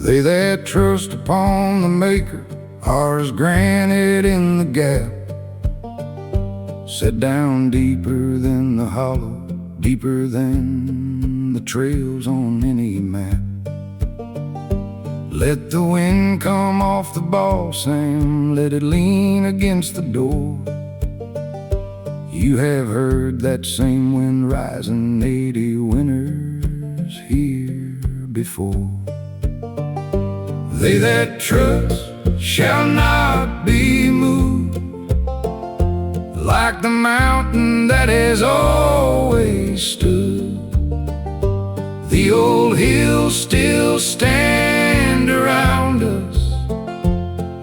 They that trust upon the Maker are as granite in the gap, set down deeper than the hollow, deeper than the trails on any map. Let the wind come off the ball, Sam, let it lean against the door. You have heard that same wind rising 80 winters here before. They that trust shall not be moved, like the mountain that has always stood. The old hills still stand around us,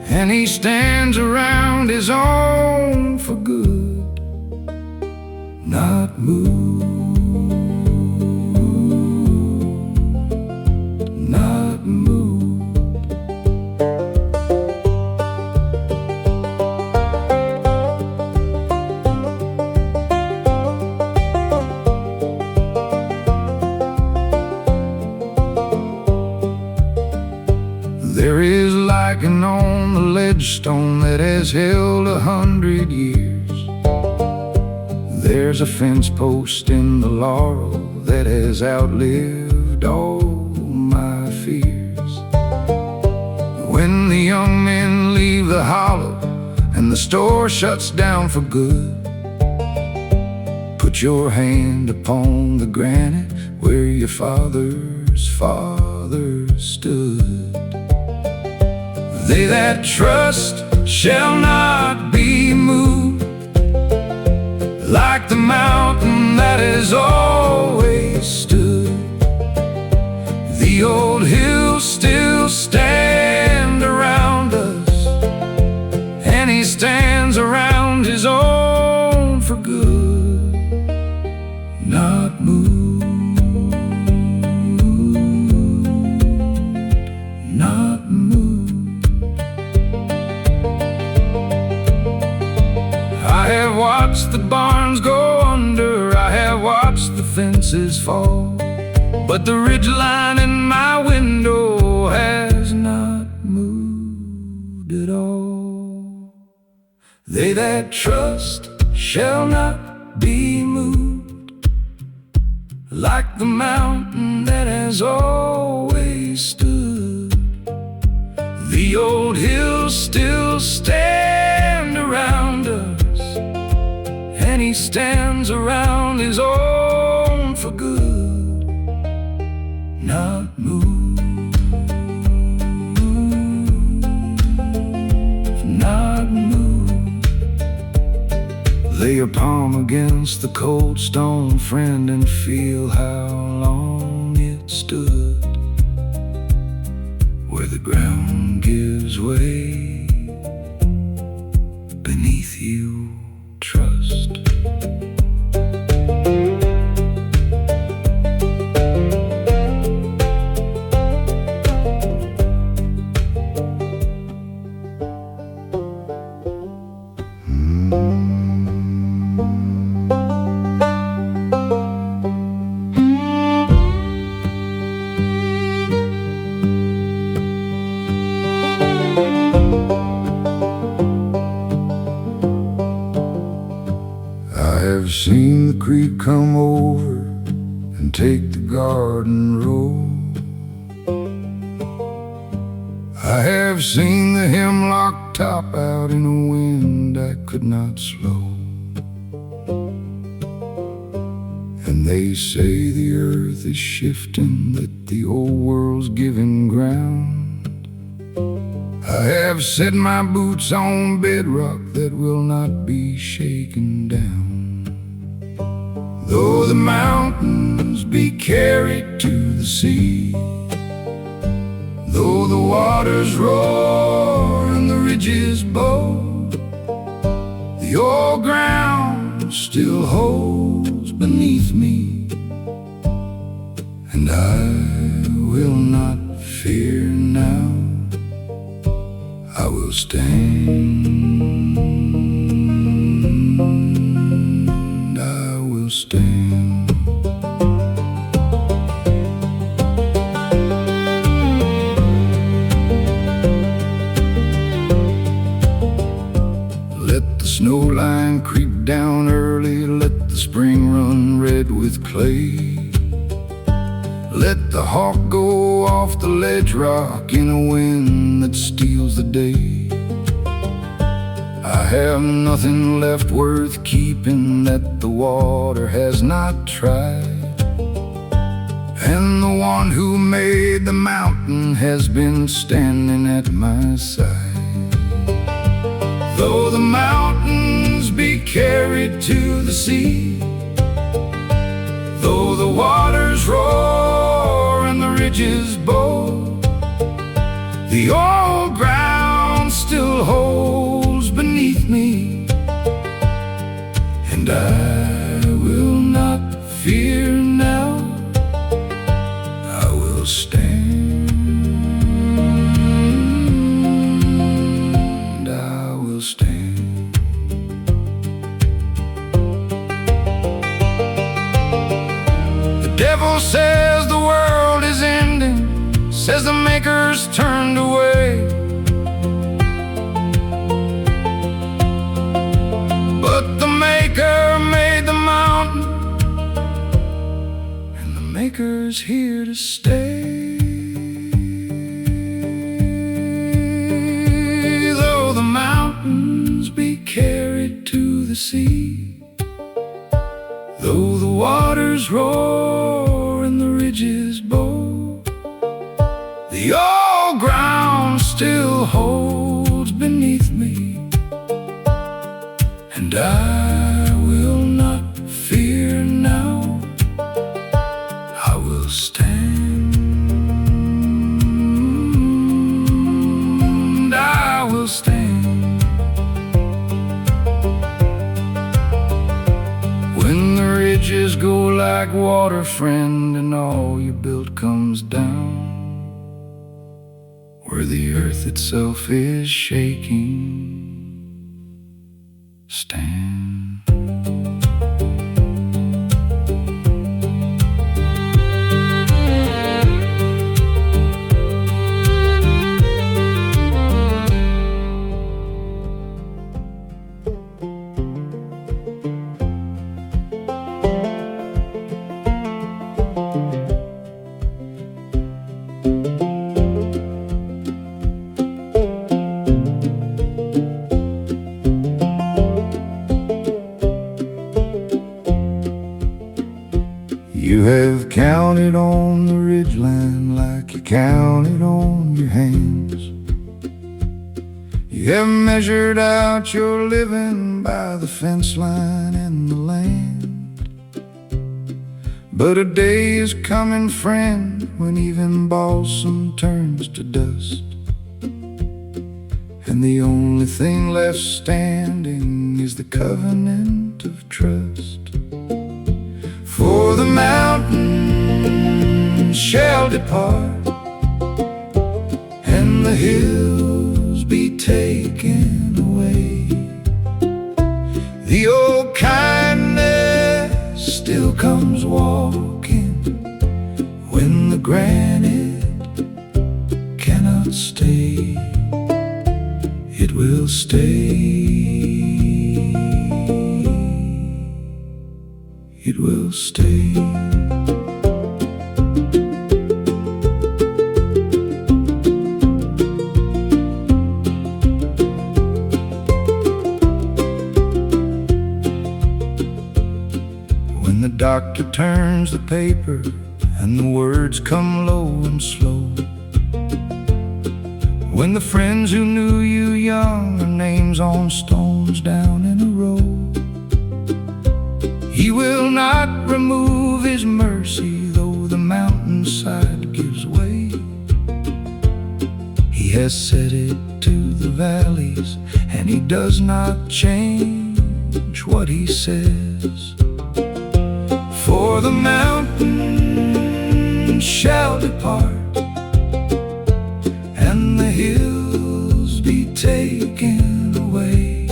and he stands around his own for good. Not moved, not moved. There is lichen on the ledge stone that has held 100 years. There's a fence post in the laurel that has outlived all my fears. When the young men leave the hollow and the store shuts down for good, put your hand upon the granite where your father's father stood. They that trust shall not be moved, like the mountain that has always stood. The old hills still stand around us, and he stands around his own for good. Not moved, not moved. I have watched the barns go under, I have watched the fences fall, but the ridgeline in my window has not moved at all. They that trust shall not be moved, like the mountain that has always stood. The old hills still stand around us, and he stands around his own for good. Not moved, not moved. Lay your palm against the cold stone, friend, and feel how long it stood, where the ground gives way beneath you. Trust. I've seen the creek come over and take the garden road. I have seen the hemlock top out in a wind I could not slow. And they say the earth is shifting, that the old world's giving ground. I have set my boots on bedrock that will not be shaken down. Though the mountains be carried to the sea, though the waters roar and the ridges bow, the old ground still holds beneath me, and I will not fear now. I will stand, I will stand. Let the snow line creep down early, let the spring run red with clay. Let the hawk go off the ledge rock in a wind that steals the day. I have nothing left worth keeping that the water has not tried, and the one who made the mountain has been standing at my side. Though the mountains be carried to the sea, though the waters roar and the ridges bow, the old ground still holds beneath me, and I will not fear now. I will stand, I will stand. The devil says the world is ending, says the maker's turned away, but the maker made the mountain, and the maker's here to stay. Though the mountains be carried to the sea, though the waters roar and the ridges bow, the old ground still holds beneath me, and I will not fear now. I will stand, I will stand. When the ridges go like water, friend, and all you built comes down, where the earth itself is shaking, stand. You have counted on the ridgeline like you counted on your hands. You have measured out your living by the fence line and the land. But a day is coming, friend, when even balsam turns to dust, and the only thing left standing is the covenant of trust. For the mountains shall depart, and the hills be taken away. The old kindness still comes walking when the granite cannot stay. It will stay. It will stay. When the doctor turns the paper and the words come low and slow, when the friends who knew you young are names on stones down in a row, He will not remove His mercy, though the mountainside gives way. He has set it to the valleys, and He does not change. change what he says. For the mountains shall depart, and the hills be taken away.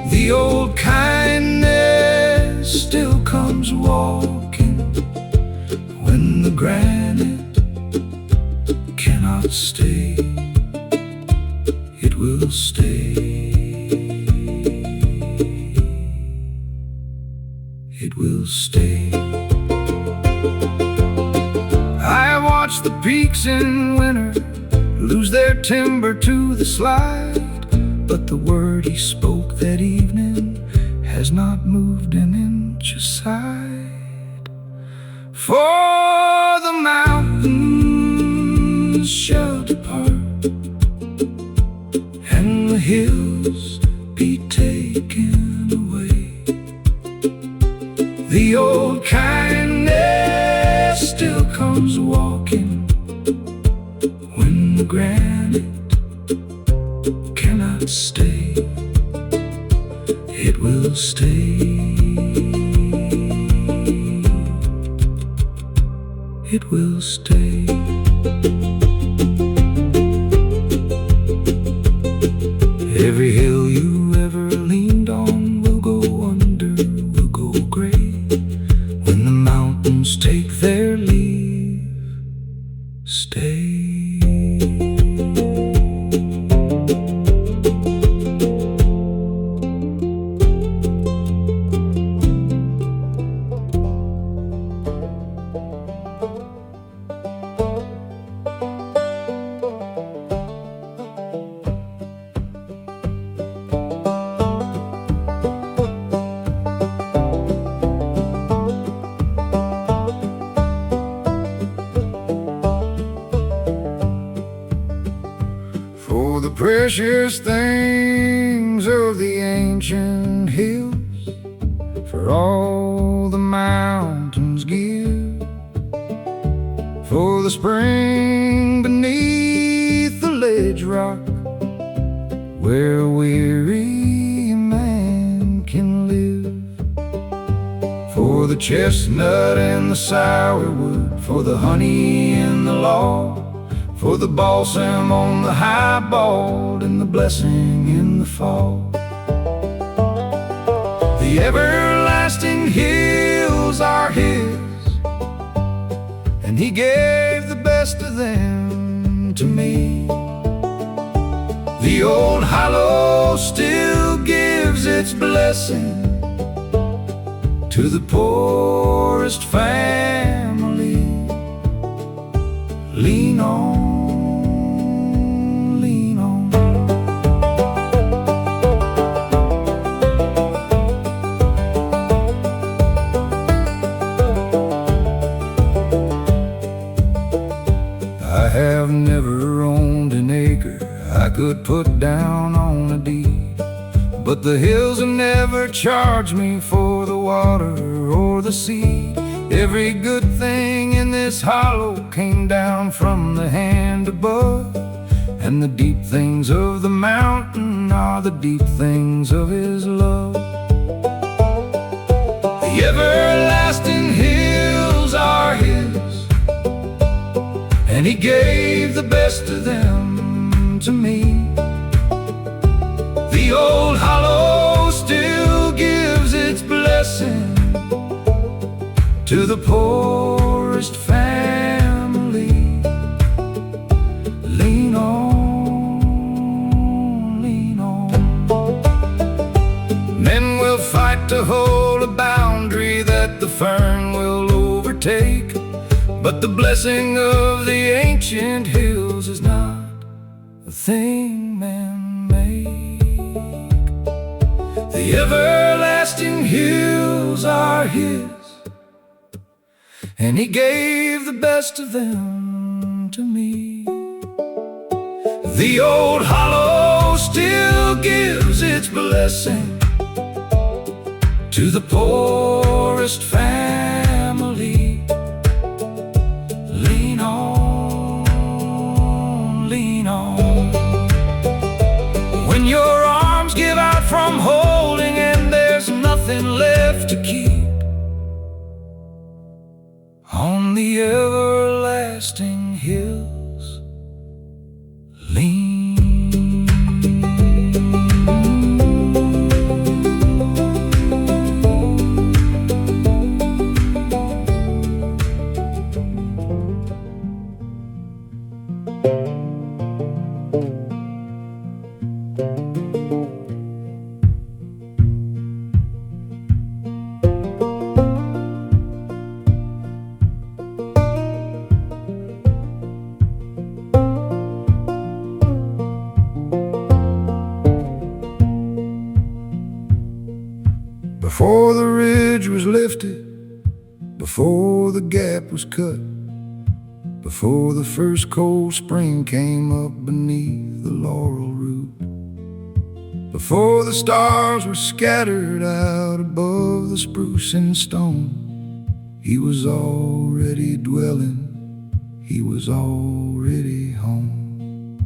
The old kindness still comes walking when the granite cannot stay. It will stay. It will stay. I watch the peaks in winter lose their timber to the slide, but the word he spoke that evening has not moved an inch aside. For the mountains shall depart, and the hills be taken away. The old kindness still comes walking when the granite cannot stay. It will stay. It will stay. Every hill you ever leaned on will go under, will go gray, when the mountains take their leave. Stay. For the precious things of the ancient hills, for all the mountains give, for the spring beneath the ledge rock, where a weary man can live, for the chestnut and the sourwood, for the honey and the law, for the balsam on the highball and the blessing in the fall. The everlasting hills are his, and he gave the best of them to me. The old hollow still gives its blessing to the poorest family. Lean on, lean on. I have never owned an acre I could put down on a deed, but the hills have never charged me for the water or the seed. Every good thing in this hollow came down from the hand above, and the deep things of the mountain are the deep things of his love. The everlasting hills are his, and he gave the best of them to me. The old hollow still gives its blessing to the poorest family. Lean on, lean on. Men will fight to hold a boundary that the fern will overtake, but the blessing of the ancient hills is not a thing men make. The everlasting hills are his, and he gave the best of them to me. The old hollow still gives its blessing to the poorest family. Lean on, lean on. When your arms give out from hope left to keep on the everlasting hills. Lean. Before the ridge was lifted, before the gap was cut, before the first cold spring came up beneath the laurel root, before the stars were scattered out above the spruce and stone, he was already dwelling, he was already home.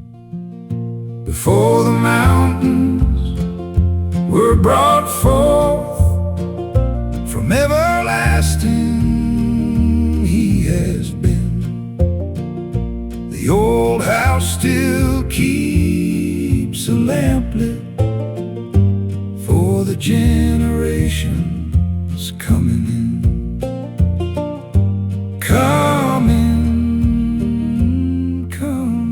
Before the mountains were brought forth from everlasting, he has been. The old house still keeps a lamp lit for the generations coming in. Coming, coming.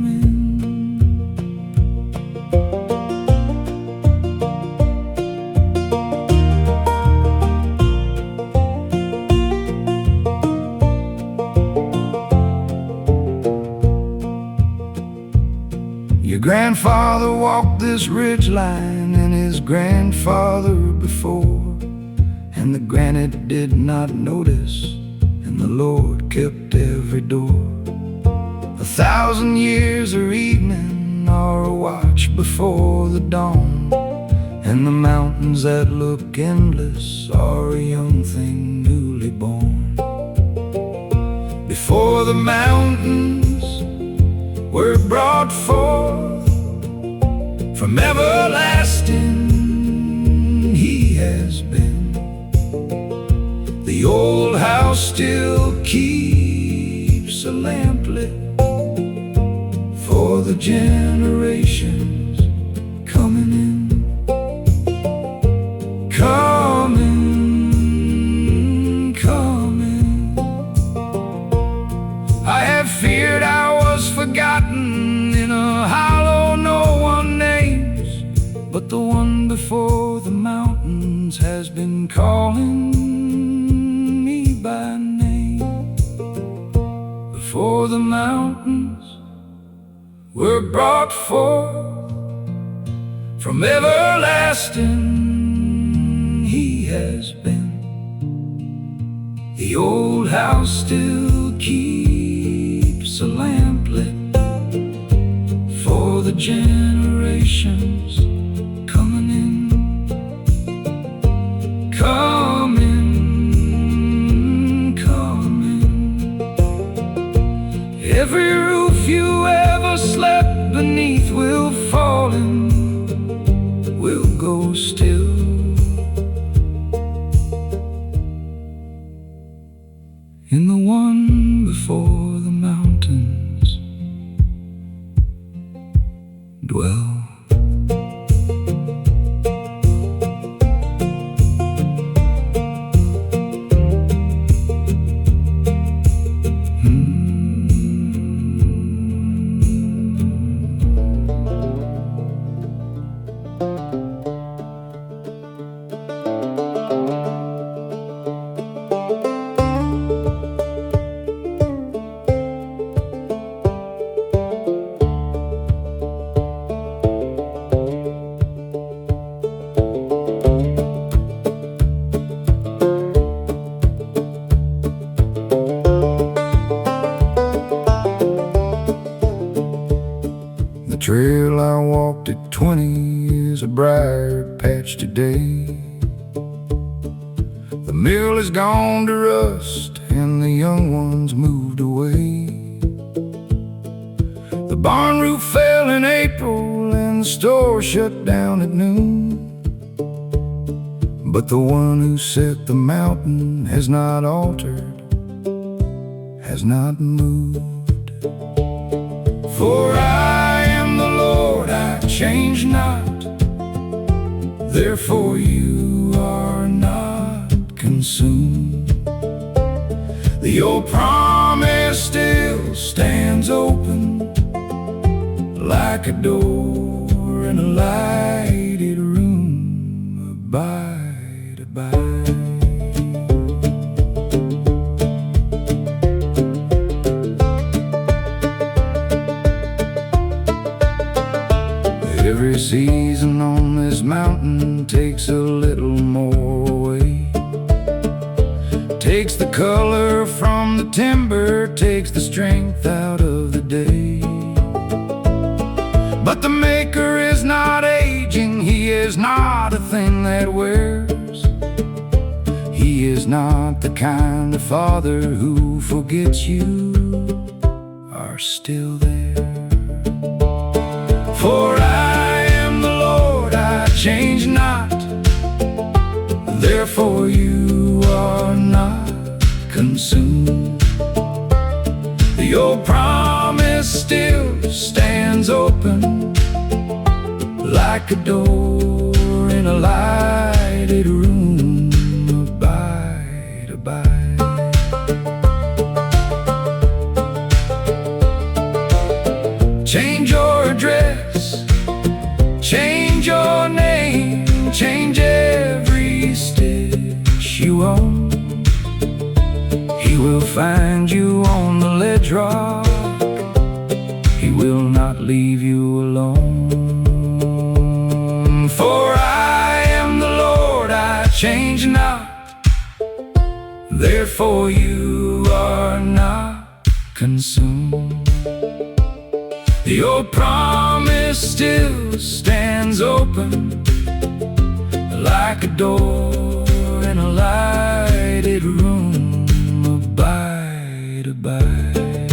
Your grandfather walked this ridge line, and his grandfather before, and the granite did not notice, and the Lord kept every door. 1,000 years are evening, or a watch before the dawn, and the mountains that look endless are a young thing newly born. Before the mountains were brought forth from everlasting, he has been. The old house still keeps a lamp lit for the generations coming in. Coming, coming. I have feared I was forgotten in a hollow no one names, but the one before the mountains has been calling me by name. Before the mountains were brought forth from everlasting, he has been. The old house still keeps a lamp lit for the generations coming in. Coming, coming. Every roof you ever slept beneath will fall and will go still. In the one before the mountains dwell. The trail I walked at 20 is a briar patch today. The mill has gone to rust and the young ones moved away. The barn roof fell in April and the store shut down at noon. But the one who set the mountain has not altered, has not moved. For I am the Lord, I change not. Therefore you are not consumed. The old promise still stands open, like a door in a lighted room. Abide, abide. Every season on this mountain takes a little more away. Takes the color from the timber, takes the strength out of the day. But the Maker is not aging, He is not a thing that wears. He is not the kind of Father who forgets you are still there. For I am the Lord, I change not. Therefore you are not consumed. The old promise still stands open, like a door in a lighted room. Abide, abide. Change your address, change your name, change every stitch you own. He will find you on the ledge rock, He will not leave you alone. For I am the Lord, I change not. Therefore you are not consumed. The old promise still stands open, like a door in a lighted room. Abide, abide.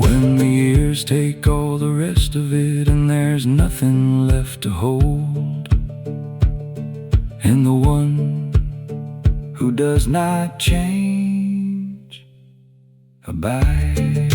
When the years take all the rest of it and there's nothing left to hold, and the one who does not change, abide.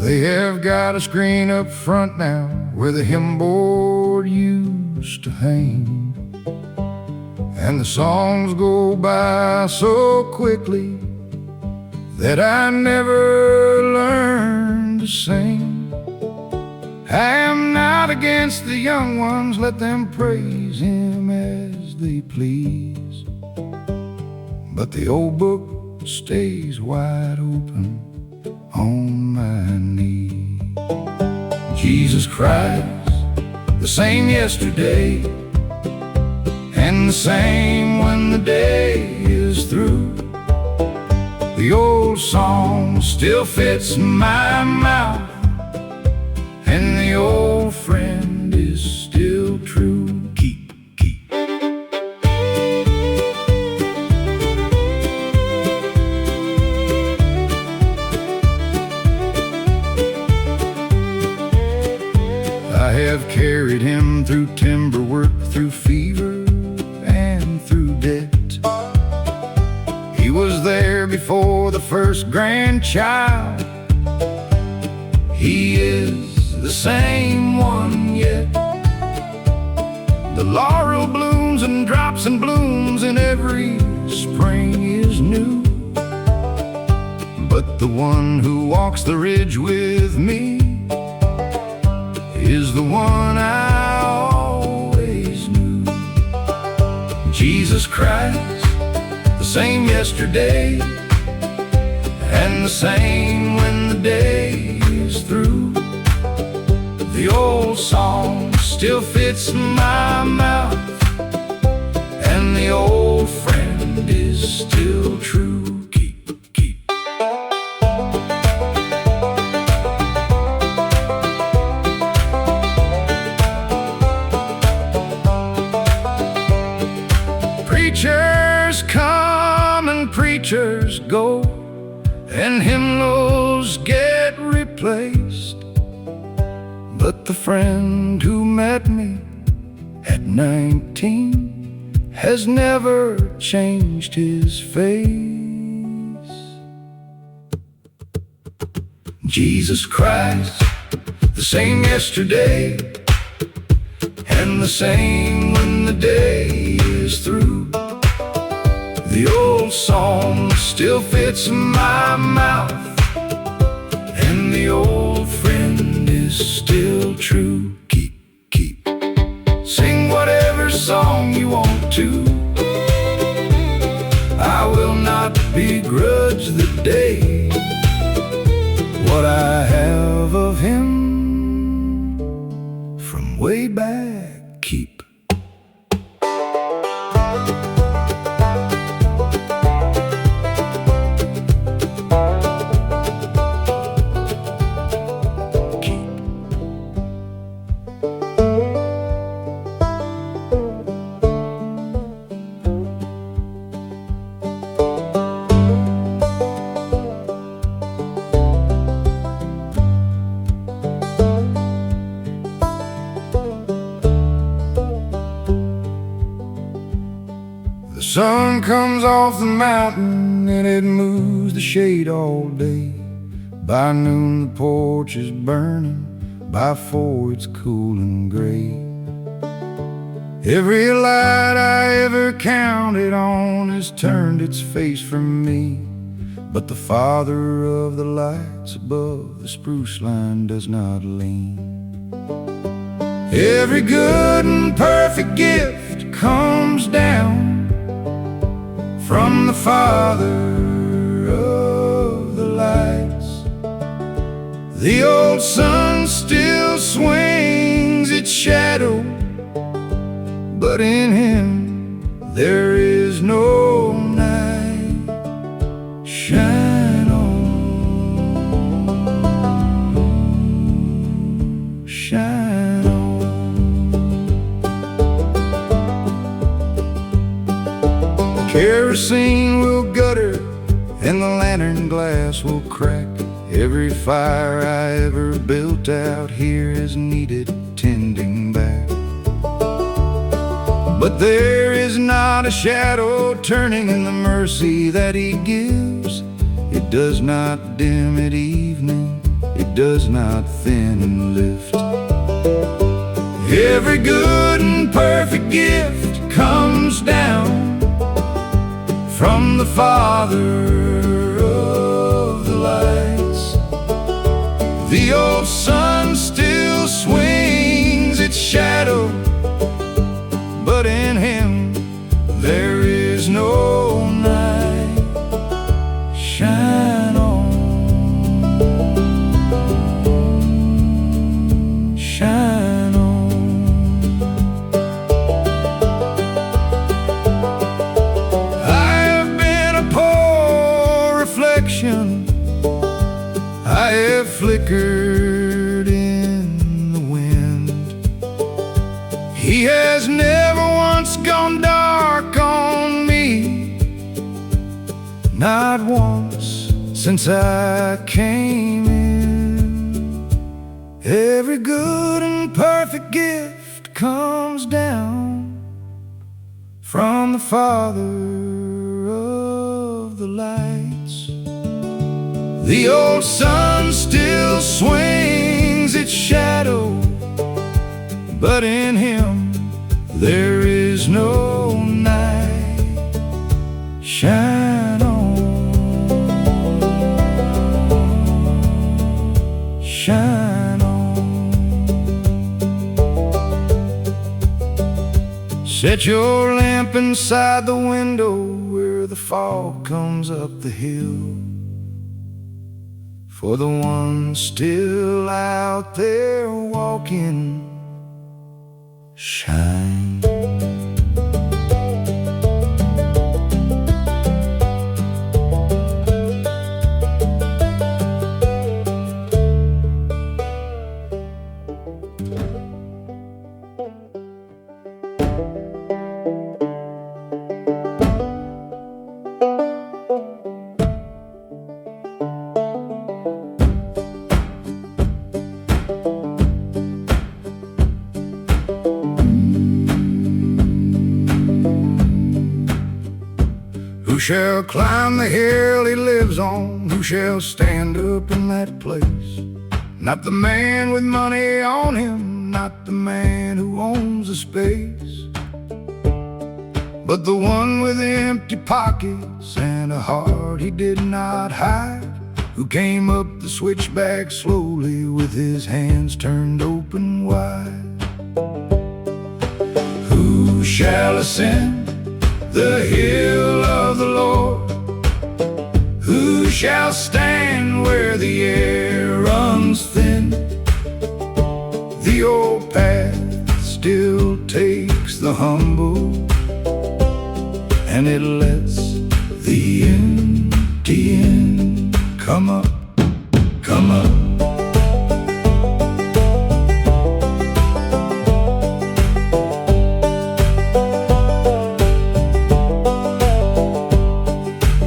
They have got a screen up front now where the hymn board used to hang, and the songs go by so quickly that I never learned to sing. I am not against the young ones, let them praise Him as they please. But the old book stays wide open on my knee. Jesus Christ, the same yesterday and the same when the day is through. The old song still fits my mouth, and the old friend is still true. Keep. I have carried Him through timber work, through fever and through debt. He was there before the first grandchild. He is the same one yet. The laurel blooms and drops and blooms, and every spring is new. But the one who walks the ridge with me is the one I always knew. Jesus Christ, the same yesterday and the same when the day is through. The old song still fits my mouth, and the old friend is still true. Keep. and hymnals get replaced. But the friend who met me at 19 has never changed his face. Jesus Christ, the same yesterday, and the same when the day is through. The old song still fits in my mouth, and the old friend is still true. Keep, sing whatever song you want to. I will not begrudge the day. What I have of him from way back, keep. The sun comes off the mountain and it moves the shade all day. By noon the porch is burning, by 4 it's cool and gray. Every light I ever counted on has turned its face from me, but the Father of the lights above the spruce line does not lean. Every good and perfect gift comes down from the Father of the lights. The old sun still swings its shadow, but in him there is no night. Shine on, shine on. Kerosene will gutter and the lantern glass will crack. Every fire I ever built out here has needed tending back. But there is not a shadow turning in the mercy that he gives. It does not dim at evening, it does not thin and lift. Every good and perfect gift comes down from the Father of the lights. The old sun still swings its shadow, but in him there is no night. Shine on, shine on. I have flickered in the wind. He has never once gone dark on me, not once since I came in. Every good and perfect gift comes down from the Father of the lights. The old sun still swings its shadow, but in him there is no night. Shine on, shine on. Set your lamp inside the window where the fog comes up the hill. For the one still out there walking, shine. shall climb the hill he lives on? Who shall stand up in that place? Not the man with money on him, not the man who owns a space, but the one with empty pockets and a heart he did not hide, who came up the switchback slowly with his hands turned open wide. Who shall ascend the hill of the Lord? Who shall stand where the air runs thin? The old path still takes the humble, and it lets the empty in. Come up, come up.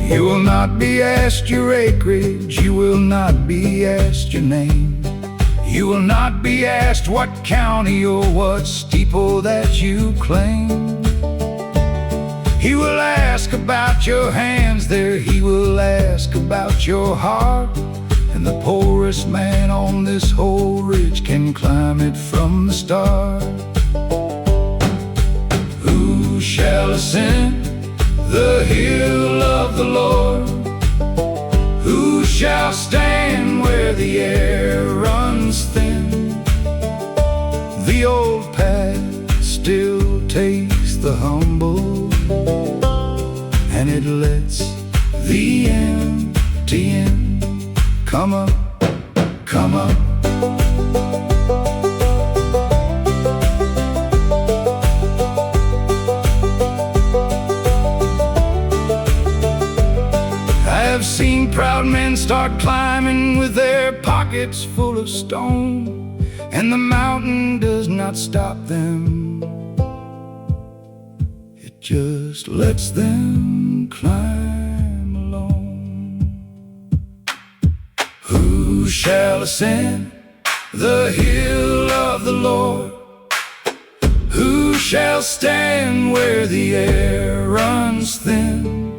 You will not be asked your acreage, you will not be asked your name, you will not be asked what county or what steeple that you claim. He will ask about your hands there, he will ask about your heart, and the poorest man on this whole ridge can climb it from the start. Who shall ascend the hill of the Lord? Who shall stand where the air runs thin? The old path still takes the humble, and it lets the empty in. Come up, come up. I've seen proud men start climbing with their pockets full of stone, and the mountain does not stop them, it just lets them climb alone. Who shall ascend the hill of the Lord? Who shall stand where the air runs thin?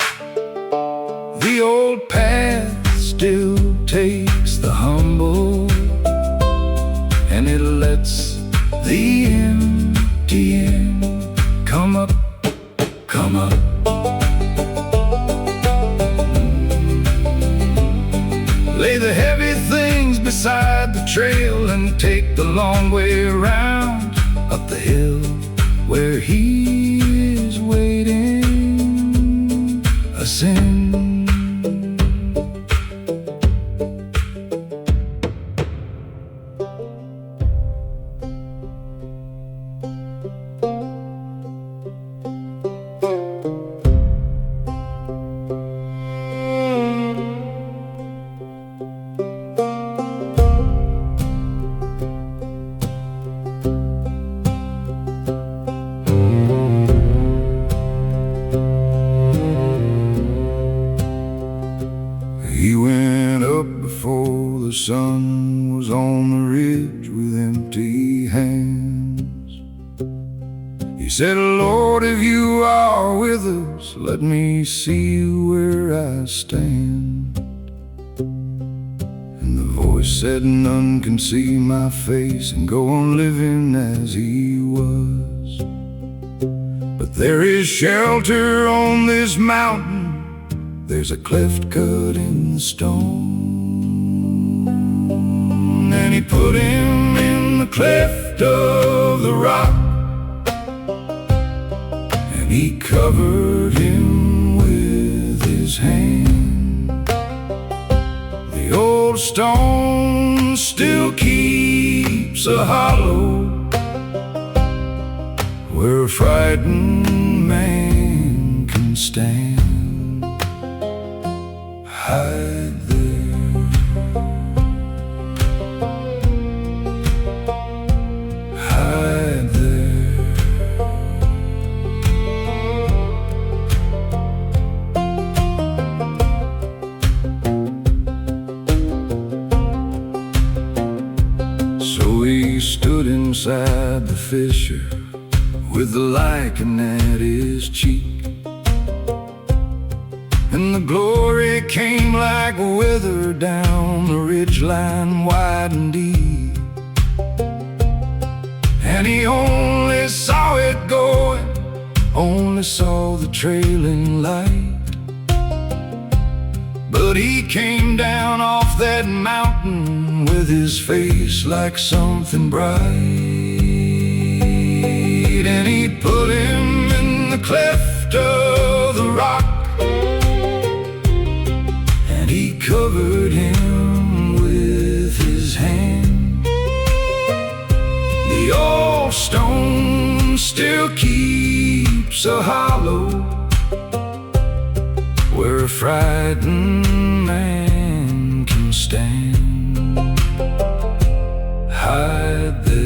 The old path still takes the humble, and it lets the empty in. Come up, come up. Lay the heavy things beside the trail and take the long way around up the hill where he is waiting. Ascend. He went up before the sun was on the ridge with empty hands. He said, Lord, if you are with us, let me see where I stand. And the voice said, none can see my face and go on living as he was. But there is shelter on this mountain, there's a cleft cut in the stone, and he put him in the cleft of the rock, and he covered him with his hand. The old stone still keeps a hollow where a frightened man can stand. Hide there, hide there. So he stood inside the fissure with the lichen at his cheek, and the glory came like weather down the ridgeline wide and deep. And he only saw it going, only saw the trailing light. But he came down off that mountain with his face like something bright. And he put him in the cleft of the rock, and he covered him with his hand. The old stone still keeps a hollow where a frightened man can stand. Hide there.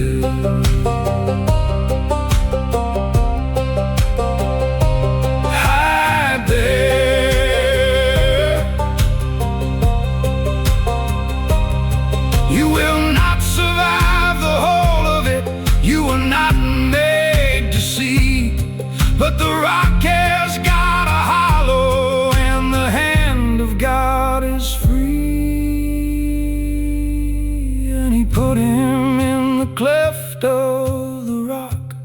You will not survive the whole of it. You were not made to see. But the rock has got a hollow, and the hand of God is free. And he put him in the cleft of the rock,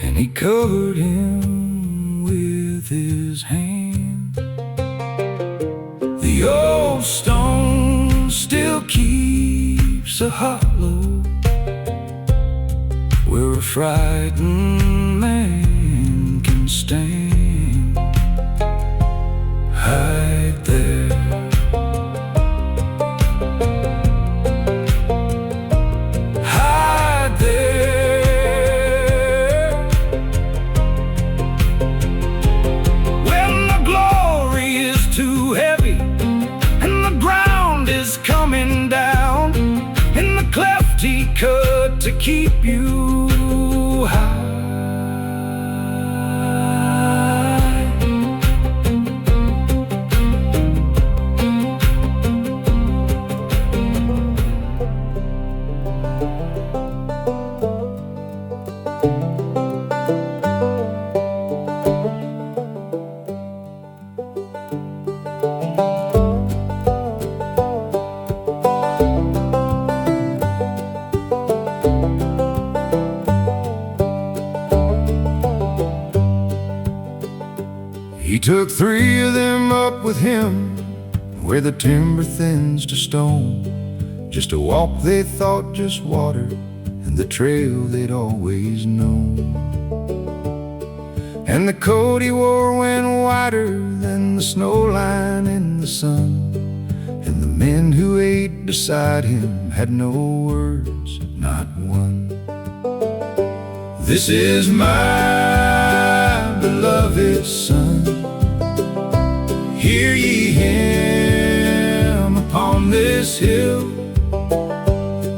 and he covered him with his hand. The old stone still keeps a hollow where a frightened man can stand. Hide there. Hide there. When the glory is too heavy and the ground is coming down, in the cleft he cut to keep you high. He took 3 of them up with him where the timber thins to stone, just a walk they thought just water, and the trail they'd always known. And the coat he wore went wider than the snow line in the sun, and the men who ate beside him had no words, not one. This is my beloved Son, hear ye him upon this hill.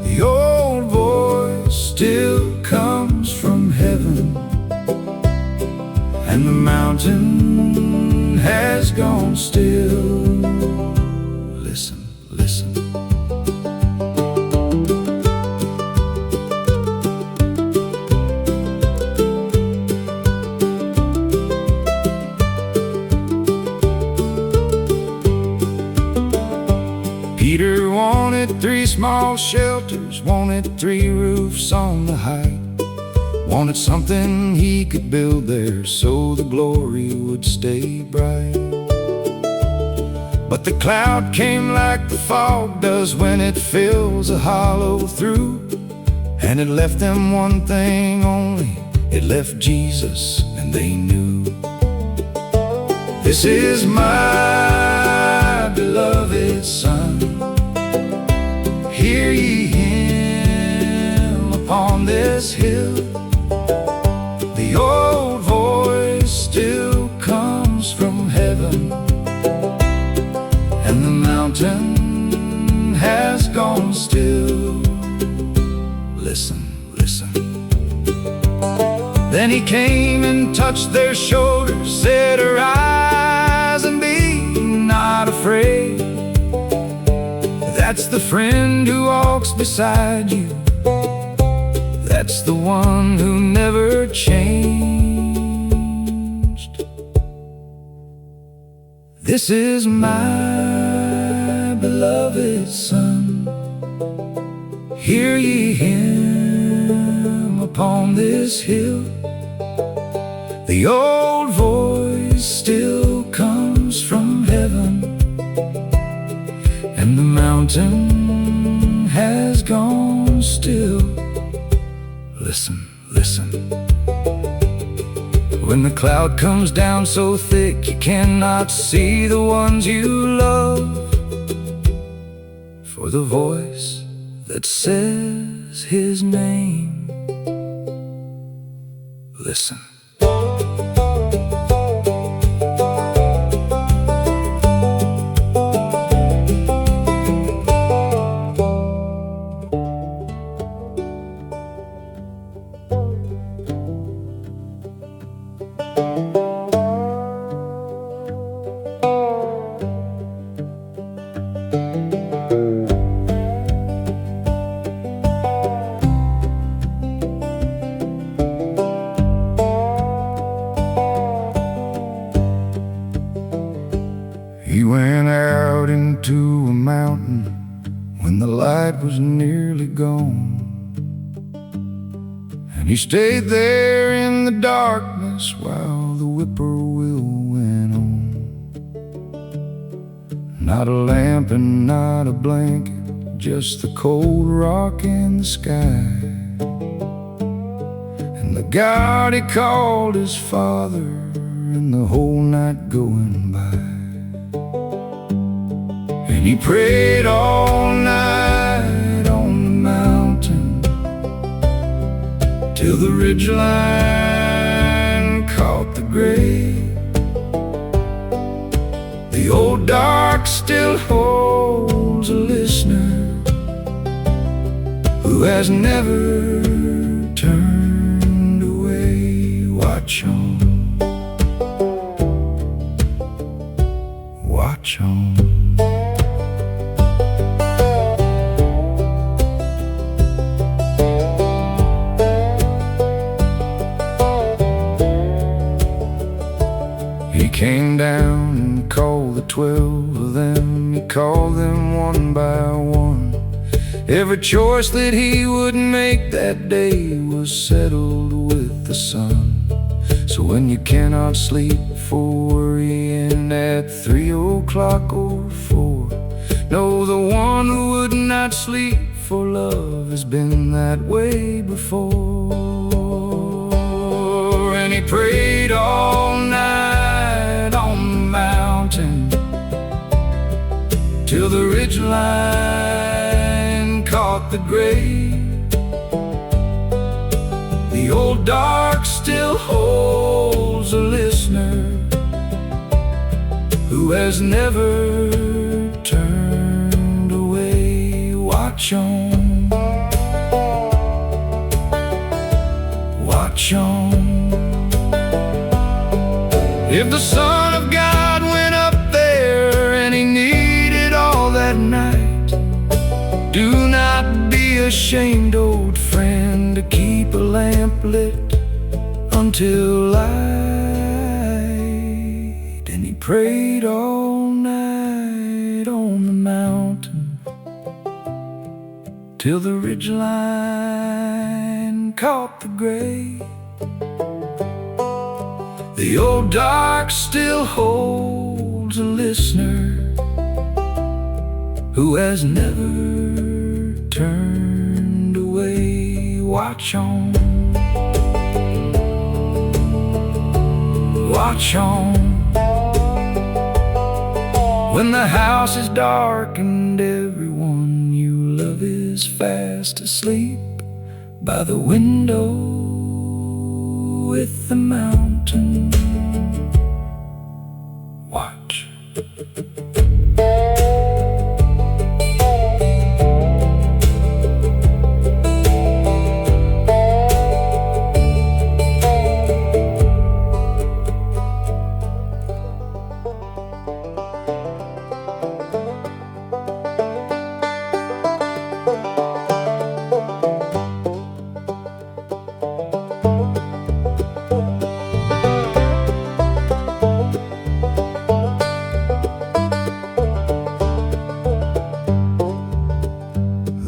The old voice still comes from heaven, and the mountain has gone still. Listen, listen. Peter wanted 3 small shelters, wanted 3 roofs on the height, wanted something he could build there so the glory would stay bright. But the cloud came like the fog does when it fills a hollow through, and it left them one thing only, it left Jesus, and they knew. This is my beloved Son, hear ye him upon this hill. The old voice still comes from heaven, and the mountain has gone still. Listen, listen. Then he came and touched their shoulders, said, arise and be not afraid. That's the friend who walks beside you, that's the one who never changed. This is my beloved Son. Hear ye him upon this hill. The old voice still comes from heaven, and the mountain has gone still. Listen, listen. When the cloud comes down so thick you cannot see the ones you love, for the voice that says his name, listen. He went out into a mountain when the light was nearly gone, and he stayed there in the darkness while the whippoorwill went on. Not a lamp and not a blanket, just the cold rock and the sky, and the God he called his Father, and the whole night going by. And he prayed all night on the mountain till the ridgeline caught the gray. The old dark still holds a listener who has never turned away. Watch on, watch on. He came down and called the 12 of them. He called them one by one. Every choice that he would make that day was settled with the sun. So when you cannot sleep for worrying at 3 o'clock or 4, know the one who would not sleep for love has been that way before. And he prayed all night on the mountain till the ridgeline caught the gray. The old dark still holds a listener who has never turned away. Watch on, watch on. If the Son of God went up there and he needed all that night, do not be ashamed, old friend, to keep a lamp lit until light. And he prayed all night on the mountain till the ridgeline caught the gray. The old dark still holds a listener who has never turned away. Watch on, watch on. When the house is dark and everyone you love is fast asleep by the window with the mountain, watch.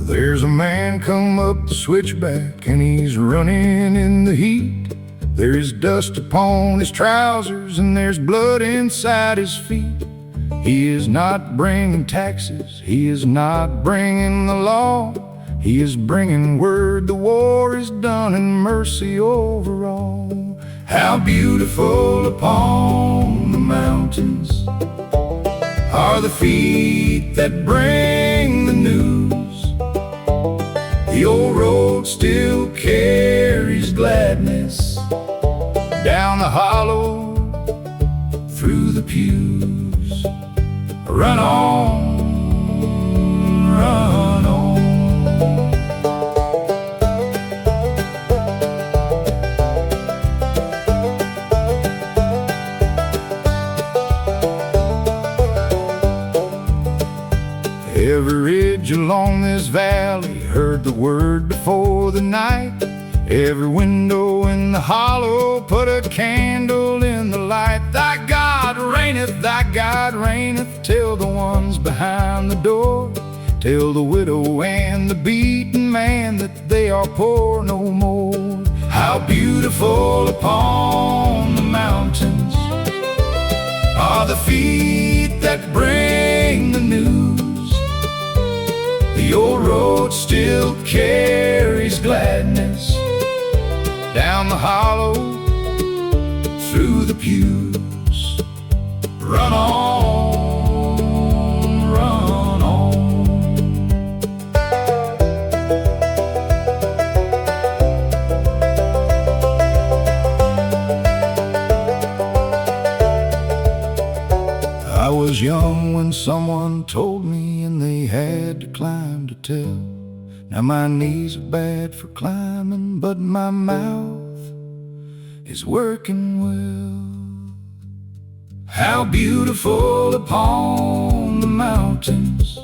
There's a man come up the switchback, and he's running in the heat. There is dust upon his trousers, and there's blood inside his feet. He is not bringing taxes, he is not bringing the law. He is bringing word the war is done and mercy over all. How beautiful upon the mountains are the feet that bring the news. The old road still carries gladness down the hollow, through the pews. Run on, run on. Every ridge along this valley heard the word before the night. Every window in the hollow put a candle in the light. Thy God reigneth, thy God reigneth. Tell the ones behind the door, tell the widow and the beaten man that they are poor no more. How beautiful upon the mountains are the feet that bring the news. The old road still carries gladness down the hollow, through the pews. Run on, run on. I was young when someone told me, and they had to climb to tell. Now my knees are bad for climbing, but my mouth is working well. How beautiful upon the mountains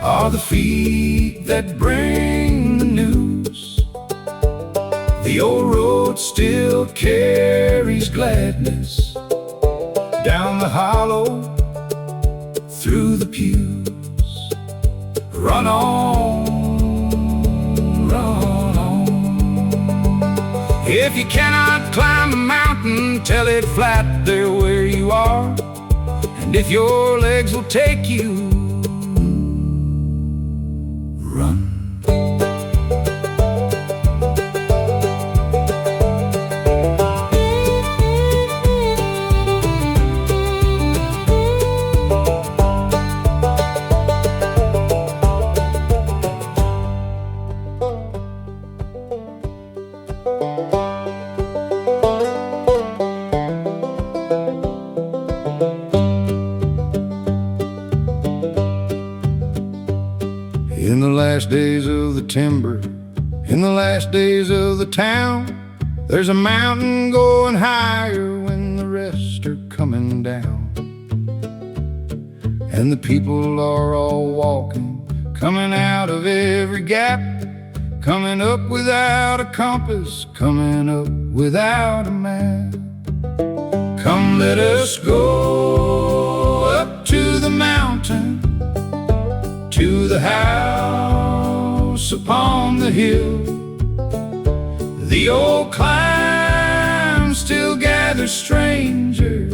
are the feet that bring the news. The old road still carries gladness down the hollow, through the pews. Run on, run on. If you cannot climb the mountain, tell it flat there where you are. And if your legs will take you, run. In the last days of the timber, in the last days of the town, there's a mountain going higher when the rest are coming down. And the people are all walking, coming out of every gap, coming up without a compass, coming up without a map. Come, let us go up to the mountain, to the house upon the hill. The old climb still gathers strangers,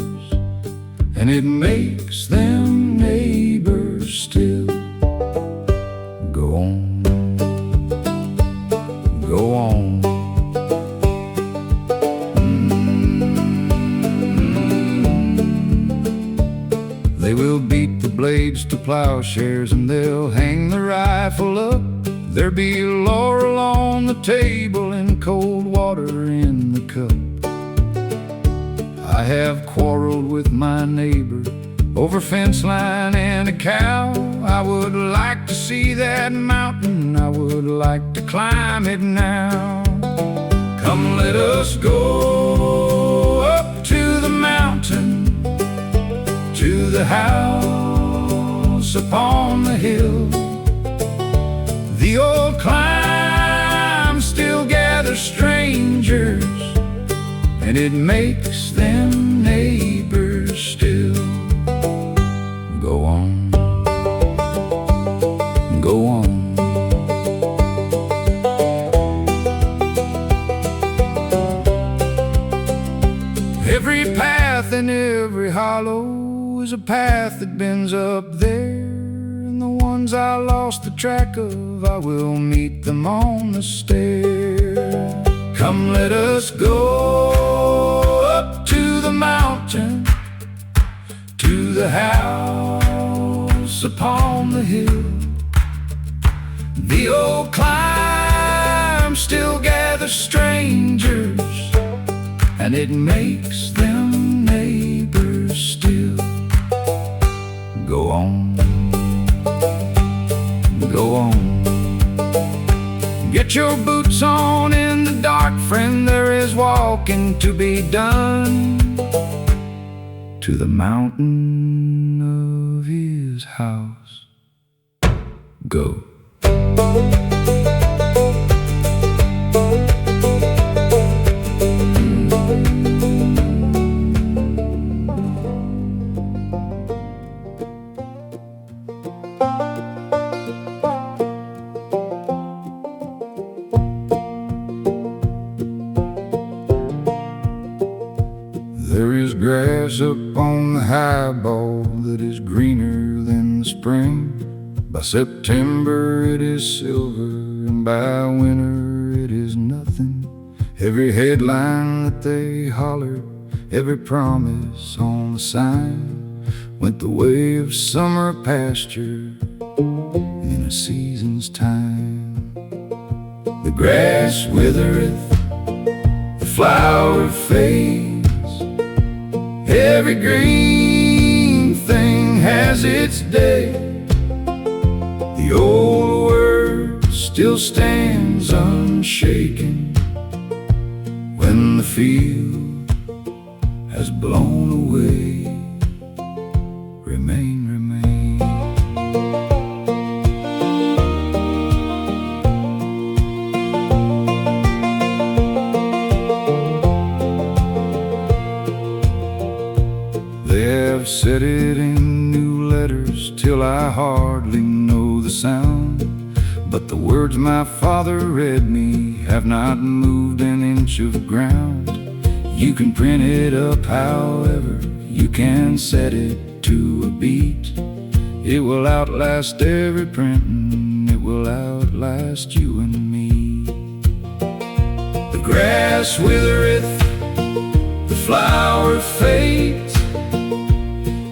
and it makes them neighbors still. Go on, go on. They will beat the blades to plowshares, and they'll hang the rifle up. There'll be laurel on the table and cold water in the cup. I have quarreled with my neighbor over fence line and a cow. I would like to see that mountain, I would like to climb it now. Come, let us go up to the mountain, to the house upon the hill. The old climb still gathers strangers, and it makes them neighbors still. Go on, go on. Every path and every hollow is a path that bends up there, and the ones I lost the track of, I will meet them on the stair. Come, let us go up to the mountain, to the house upon the hill. The old climb still gathers strangers, and it makes them neighbors still. Go on, go on, get your boots on in the dark, friend, there is walking to be done to the mountain of his house. Go. There is grass up on the highball that is greener than the spring. By September it is silver, and by winter it is nothing. Every headline that they hollered, every promise on the sign, went the way of summer pasture in a season's time. The grass withereth, the flower fades, every green thing has its day. The old word still stands unshaken when the field has blown away. Remain, remain. They have said it in new letters till I hardly know the sound, but the words my father read me have not moved an inch of ground. You can print it up however, you can set it to a beat. It will outlast every printing, it will outlast you and me. The grass withereth, the flower fades,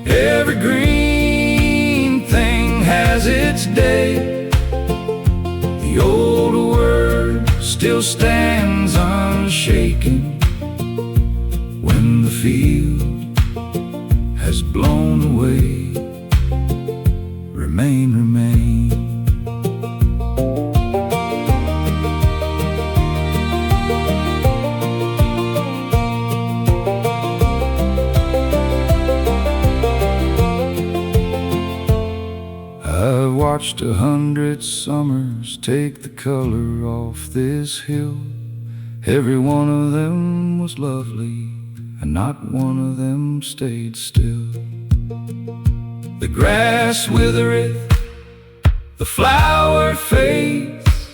every green thing has its day. The old word still stands unshaken when the field has blown away. Remain, remain. I've watched 100 summers take the color off this hill. Every one of them was lovely, and not one of them stayed still. The grass withereth, the flower fades,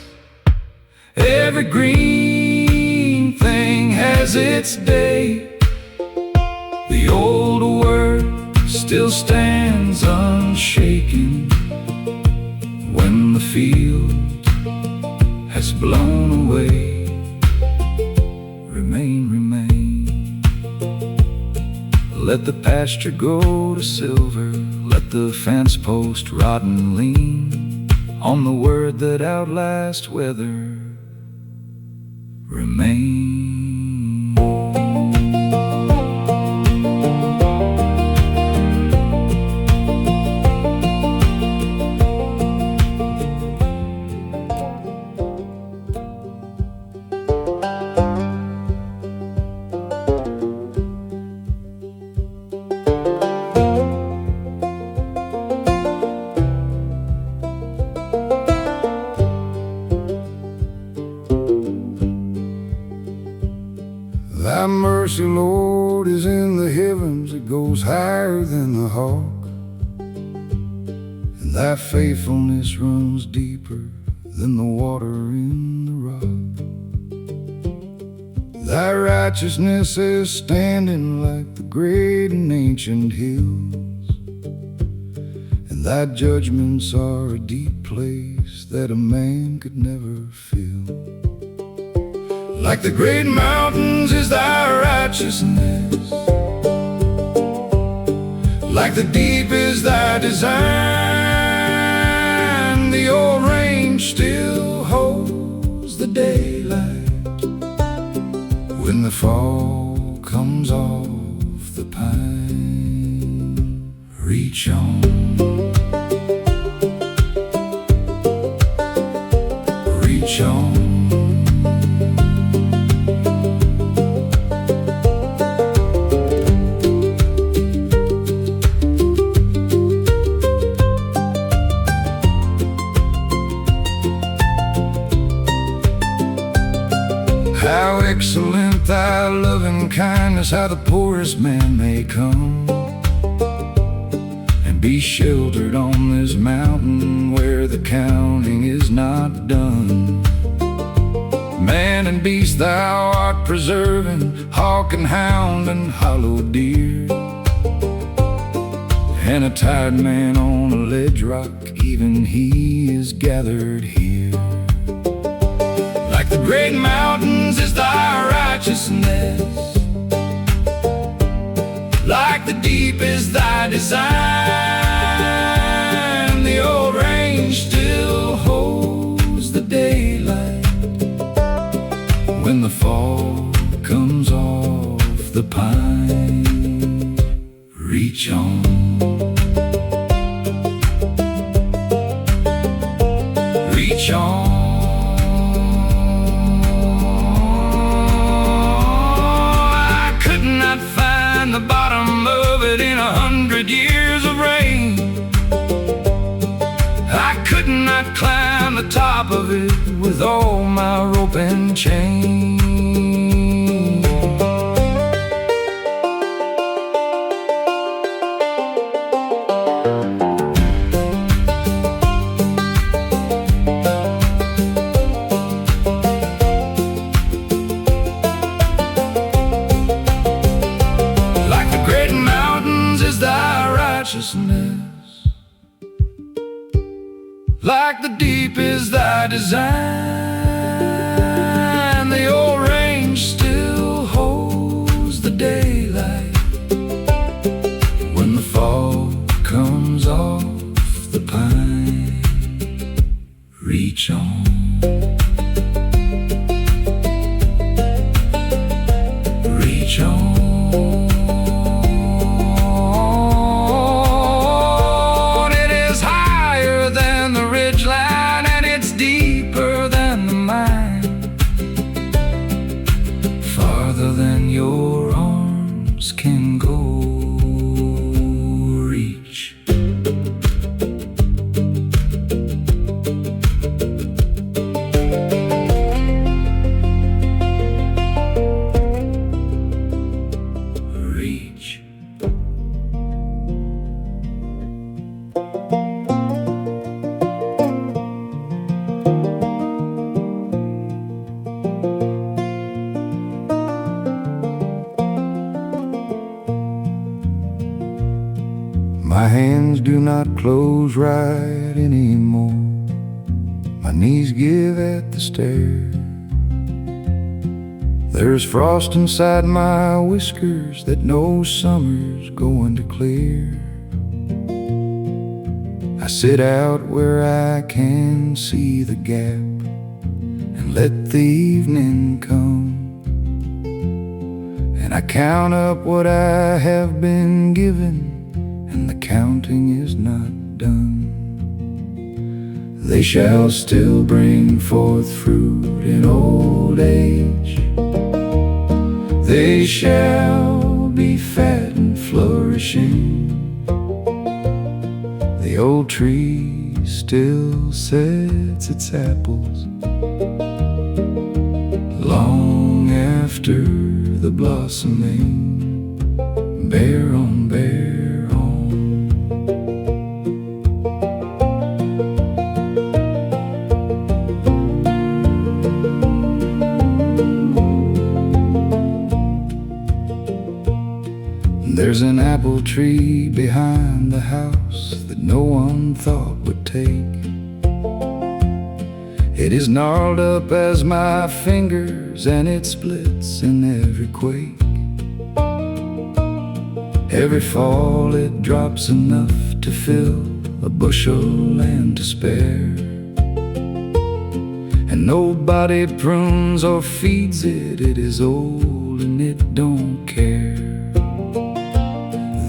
every green thing has its day. The old word still stands unshaken when the field has blown away. Remain, remain. Let the pasture go to silver, let the fence post rot and lean on the word that outlasts weather. Remain. Thy mercy, Lord, is in the heavens, it goes higher than the hawk, and thy faithfulness runs deeper than the water in the rock. Thy righteousness is standing like the great and ancient hills, and thy judgments are a deep place that a man could never fill. Like the great mountains is thy righteousness, like the deep is thy design. The old range still holds the daylight when the fall comes off the pine. Reach on, reach on. How excellent thy loving kindness, how the poorest man may come and be sheltered on this mountain where the counting is not done. Man and beast thou art preserving, hawk and hound and hollow deer, and a tired man on a ledge rock, even he is gathered here. Like the great mountains is thy righteousness, like the deep is thy design. The old range still holds the daylight when the fall comes off the pine. Reach on, reach on. The bottom of it in 100 years of rain. I could not climb the top of it with all my rope and chain. Like the deep is thy design. The old range still holds the daylight when the fall comes off the pine. Reach on, reach on. Than your arms can go. Reach. Reach. My hands do not close right anymore. My knees give at the stair. There's frost inside my whiskers that no summer's going to clear. I sit out where I can see the gap and let the evening come, and I count up what I have been given, and the counting is not done. They shall still bring forth fruit in old age. They shall be fat and flourishing. The old tree still sets its apples long after the blossoming, bear on bear on. There's an apple tree behind the house that no one thought would take. It is gnarled up as my fingers, and it splits in every quake. Every fall it drops enough to fill a bushel and to spare, and nobody prunes or feeds it. It is old and it don't care.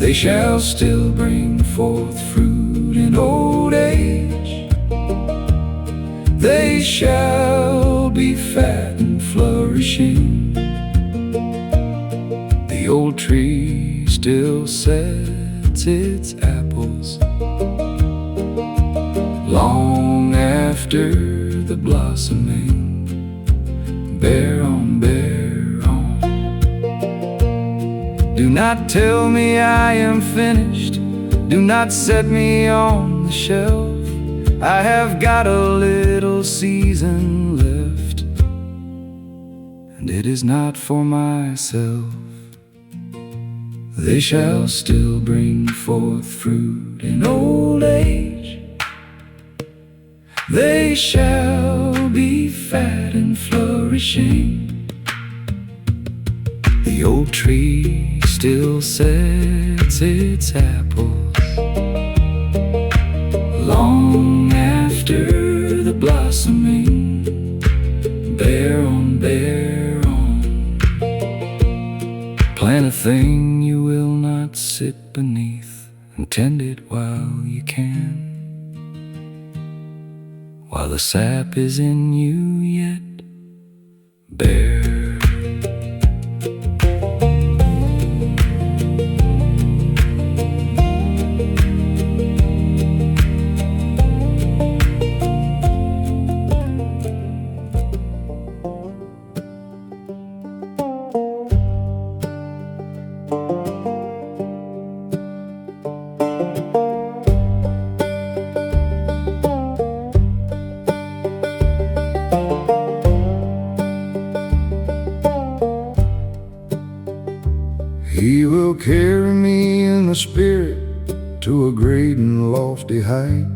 They shall still bring forth fruit in old age. They shall be fat and flourishing. The old tree still sets its apples long after the blossoming. Bear on, bear on. Do not tell me I am finished. Do not set me on the shelf. I have got a little season left, and it is not for myself. They shall still bring forth fruit in old age. They shall be fat and flourishing. The old tree still sets its apples long after the blossoming. Bear on, bear on. Plant a thing you will not sit beneath, and tend it while you can, while the sap is in you yet. Bear. He will carry me in the spirit to a great and lofty height,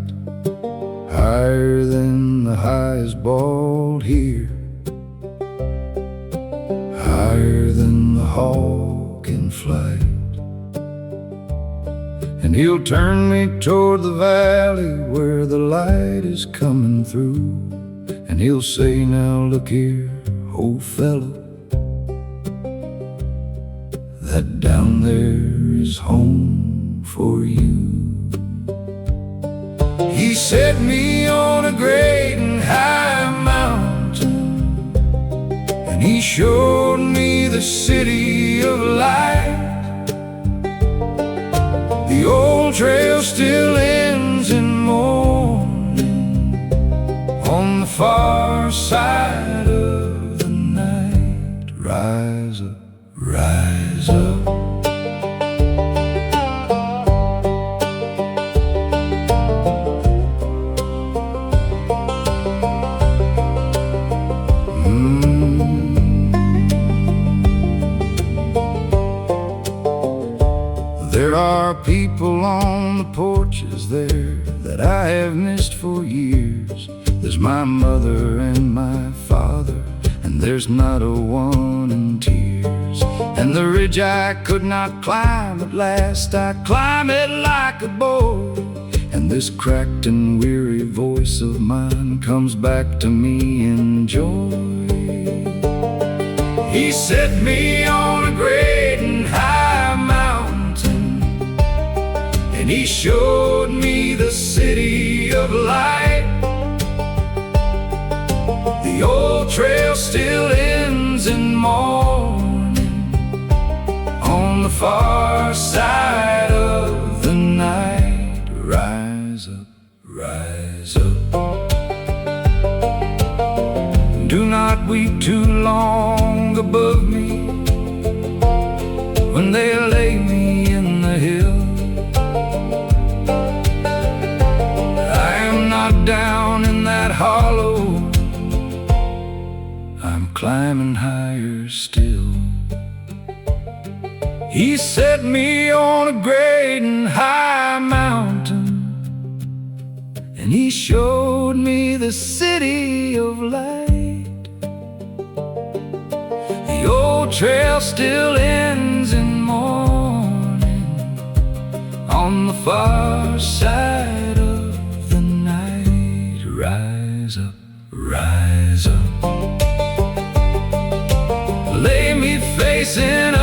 higher than the highest bald here, higher than the hawk in flight. And he'll turn me toward the valley where the light is coming through, and he'll say, now look here, old fellow, that down there is home for you. He set me on a great and high mountain, and he showed me the city of light. The old trail still ends in morning on the far side of the night. Rise up, rise up. There are people on the porches there that I have missed for years. There's my mother and my father, and there's not a one in tears. And the ridge I could not climb, at last I climb it like a boy. And this cracked and weary voice of mine comes back to me in joy. He set me on a great and high mountain, and he showed me the city of light. The old trail still ends in morning on the far side of the night. Rise up, rise up. Do not weep too long above me when they lay me in the hill. I am not down in that hollow, I'm climbing higher still. He set me on a great and high mountain, and he showed me the city of light. The old trail still ends in morning on the far side of the night. Rise up, rise up, lay me facing